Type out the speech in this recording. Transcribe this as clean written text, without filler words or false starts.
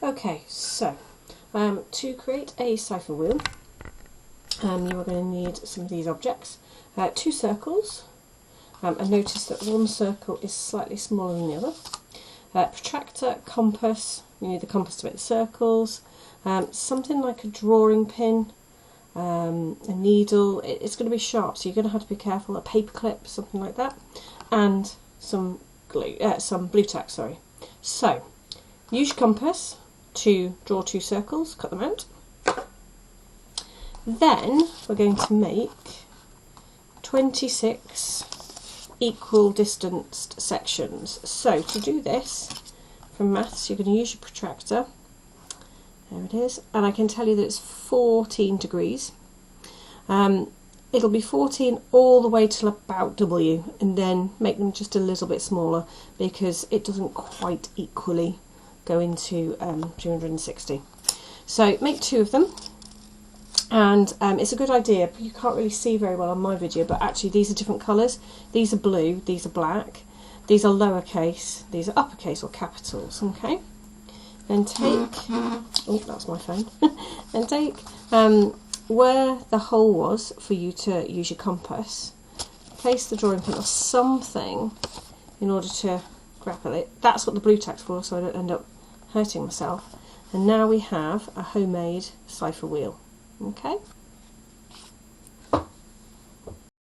Okay, so to create a cipher wheel, you are going to need some of these objects. 2 circles, and notice that one circle is slightly smaller than the other. Protractor, compass, you need the compass to make the circles, something like a drawing pin, a needle. It's going to be sharp, so you're going to have to be careful, a paper clip, something like that, and some glue, some blue tack, sorry. So, use your compass to draw 2 circles, cut them out. Then we're going to make 26 equal distanced sections. So to do this, from maths, you're going to use your protractor. There it is, and I can tell you that it's 14 degrees. It'll be 14 all the way till about W, and then make them just a little bit smaller because it doesn't quite equally go into 260. So make 2 of them, and it's a good idea, but you can't really see very well on my video, but actually these are different colours. These are blue, these are black, these are lowercase, these are uppercase or capitals, okay? Then take, oh that's my phone, and take where the hole was for you to use your compass, place the drawing pin or something in order to grapple it. That's what the blue tack's for, so I don't end up hurting myself. And now we have a homemade cipher wheel. Okay.